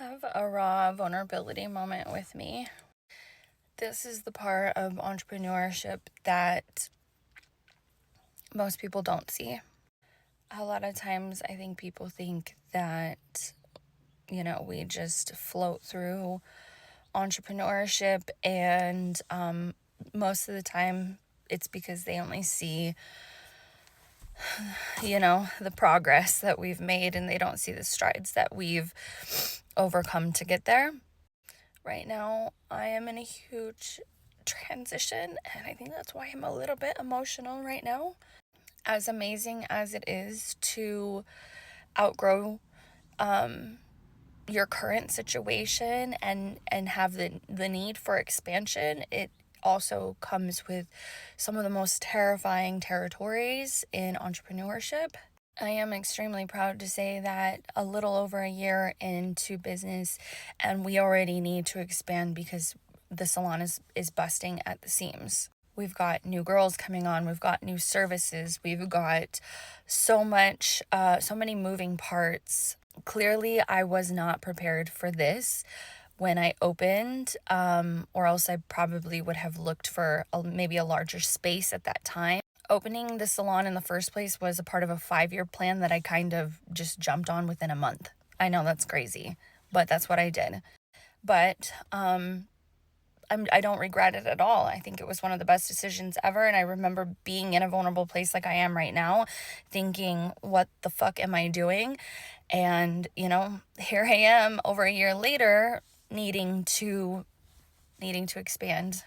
have a raw vulnerability moment with me. This is the part of entrepreneurship that most people don't see. A lot of times, I think people think that, we just float through entrepreneurship, and most of the time, it's because they only see, the progress that we've made, and they don't see the strides that we've overcome to get there. Right now, I am in a huge transition, and I think that's why I'm a little bit emotional right now. As amazing as it is to outgrow your current situation and have the need for expansion, it also comes with some of the most terrifying territories in entrepreneurship. I am extremely proud to say that a little over a year into business, and we already need to expand because the salon is busting at the seams. We've got new girls coming on, we've got new services, we've got so many moving parts. Clearly, I was not prepared for this when I opened, or else I probably would have looked for maybe a larger space at that time. Opening the salon in the first place was a part of a 5-year plan that I kind of just jumped on within a month. I know that's crazy, but that's what I did. But I don't regret it at all. I think it was one of the best decisions ever. And I remember being in a vulnerable place like I am right now, thinking, what the fuck am I doing? And, here I am over a year later, needing to expand.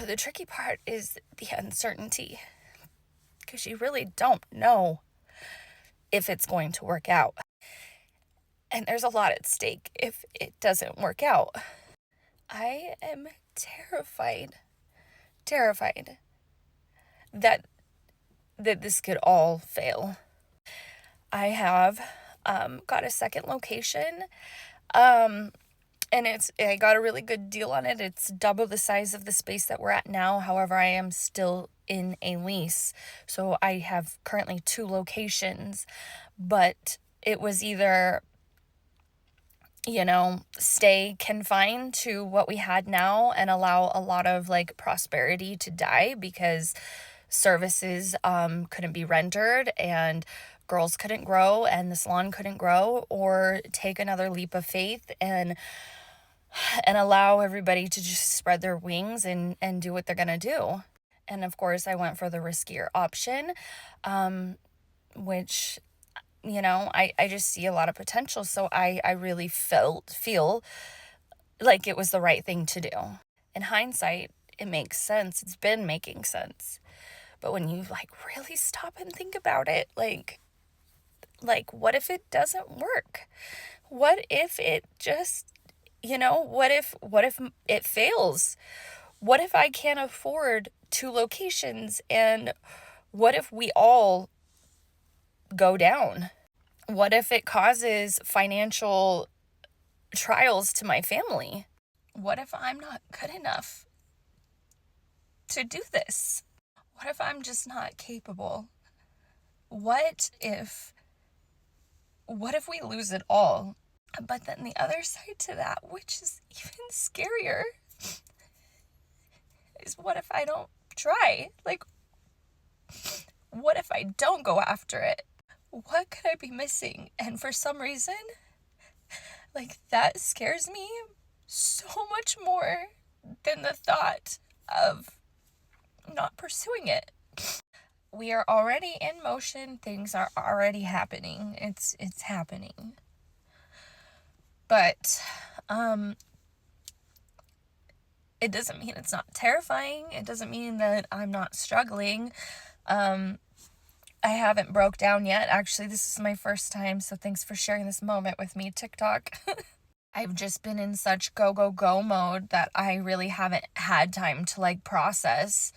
The tricky part is the uncertainty, because you really don't know if it's going to work out. And there's a lot at stake if it doesn't work out. I am terrified that this could all fail. I have got a second location, and I got a really good deal on it. It's double the size of the space that we're at now. However, I am still in a lease, so I have currently 2 locations, but it was either stay confined to what we had now and allow a lot of prosperity to die because services couldn't be rendered and girls couldn't grow and the salon couldn't grow, or take another leap of faith and allow everybody to just spread their wings and do what they're gonna do. And of course, I went for the riskier option, which I just see a lot of potential. So I really feel like it was the right thing to do. In hindsight, it makes sense. It's been making sense. But when you really stop and think about it, what if it doesn't work? What if it just, what if it fails? What if I can't afford 2 locations? And what if we all go down? What if it causes financial trials to my family? What if I'm not good enough to do this? What if I'm just not capable? What if we lose it all? But then the other side to that, which is even scarier, is what if I don't try? What if I don't go after it? What could I be missing? And for some reason, that scares me so much more than the thought of not pursuing it. We are already in motion. Things are already happening. It's happening. But it doesn't mean it's not terrifying. It doesn't mean that I'm not struggling. I haven't broke down yet. Actually, this is my first time, so thanks for sharing this moment with me, TikTok. I've just been in such go mode that I really haven't had time to process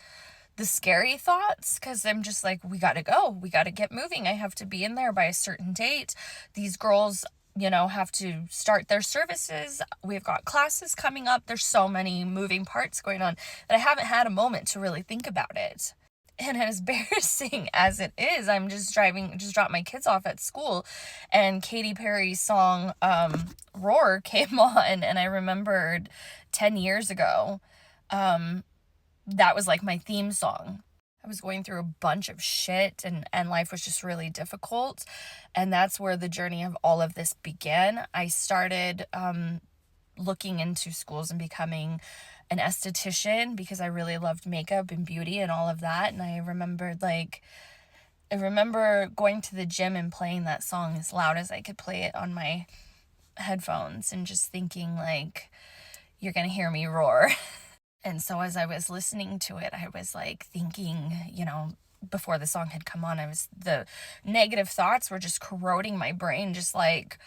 the scary thoughts, because I'm just we gotta go. We gotta get moving. I have to be in there by a certain date. These girls, have to start their services. We've got classes coming up. There's so many moving parts going on that I haven't had a moment to really think about it. And as embarrassing as it is, I'm just dropped my kids off at school, and Katy Perry's song, Roar came on, and I remembered 10 years ago, that was like my theme song. I was going through a bunch of shit, and life was just really difficult. And that's where the journey of all of this began. I started looking into schools and becoming an esthetician because I really loved makeup and beauty and all of that. And I remember going to the gym and playing that song as loud as I could play it on my headphones and just thinking like, you're gonna hear me roar. And so as I was listening to it, I was like thinking, before the song had come on, the negative thoughts were just corroding my brain, just like,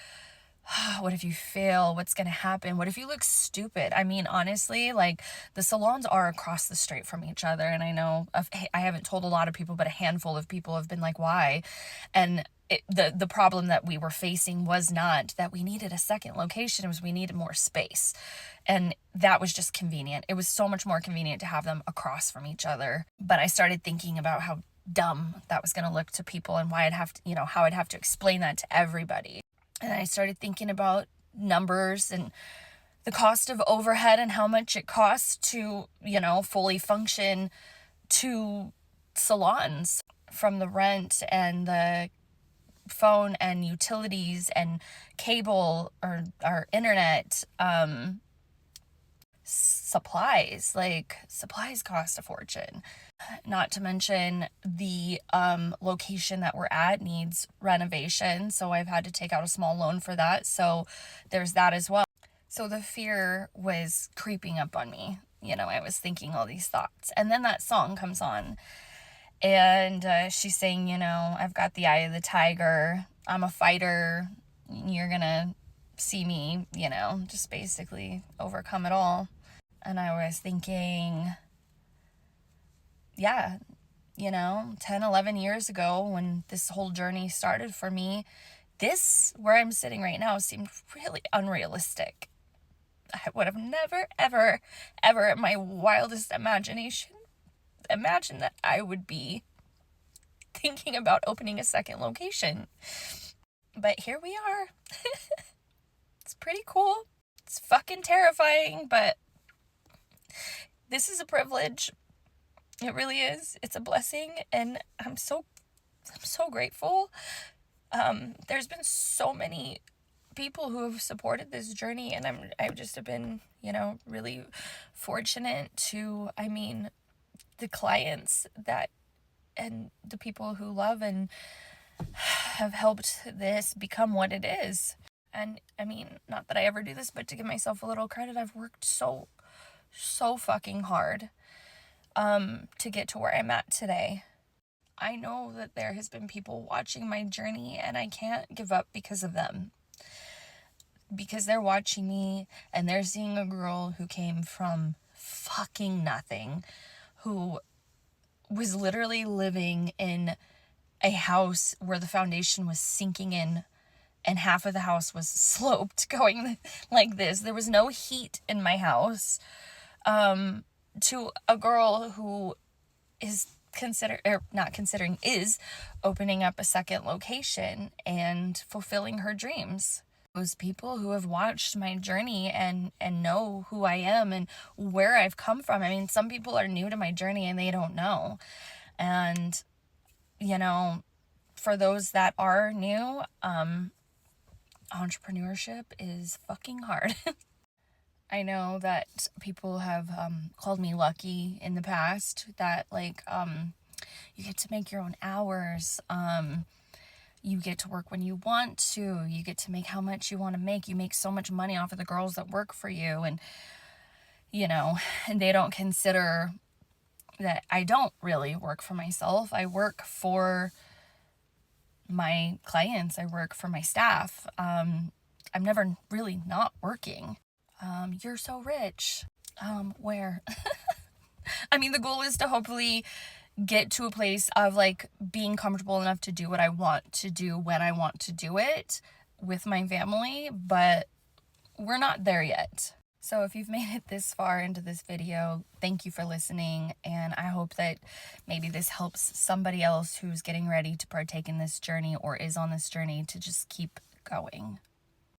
what if you fail? What's going to happen? What if you look stupid? I mean, honestly, like, the salons are across the street from each other. And I know I haven't told a lot of people, but a handful of people have been like, why? And the problem that we were facing was not that we needed a second location. It was we needed more space. And that was just convenient. It was so much more convenient to have them across from each other. But I started thinking about how dumb that was going to look to people and why I'd have to, how I'd have to explain that to everybody. And I started thinking about numbers and the cost of overhead and how much it costs to, fully function 2 salons, from the rent and the phone and utilities and cable or our internet, supplies. Like, supplies cost a fortune. Not to mention the location that we're at needs renovation, so I've had to take out a small loan for that. So there's that as well. So the fear was creeping up on me. I was thinking all these thoughts. And then that song comes on, and she's saying, I've got the eye of the tiger. I'm a fighter. You're gonna see me, just basically overcome it all. And I was thinking, yeah, 10, 11 years ago when this whole journey started for me, this, where I'm sitting right now, seemed really unrealistic. I would have never, ever, ever in my wildest imagination imagined that I would be thinking about opening a second location. But here we are. It's pretty cool. It's fucking terrifying, but this is a privilege. It really is. It's a blessing, and I'm so grateful. There's been so many people who have supported this journey, and I've just have been, really fortunate to, the clients that, and the people who love and have helped this become what it is. And not that I ever do this, but to give myself a little credit, I've worked so fucking hard to get to where I'm at today. I know that there has been people watching my journey, and I can't give up because of them. Because they're watching me, and they're seeing a girl who came from fucking nothing, who was literally living in a house where the foundation was sinking in, and half of the house was sloped, going like this. There was no heat in my house. To a girl who is is opening up a second location and fulfilling her dreams. Those people who have watched my journey and know who I am and where I've come from. Some people are new to my journey and they don't know. And, for those that are new, entrepreneurship is fucking hard. I know that people have called me lucky in the past, that you get to make your own hours, you get to work when you want to, you get to make how much you want to make, you make so much money off of the girls that work for you, and and they don't consider that I don't really work for myself. I work for my clients, I work for my staff. I'm never really not working. You're so rich. Where? The goal is to hopefully get to a place of being comfortable enough to do what I want to do when I want to do it with my family, but we're not there yet. So if you've made it this far into this video, thank you for listening, and I hope that maybe this helps somebody else who's getting ready to partake in this journey or is on this journey to just keep going.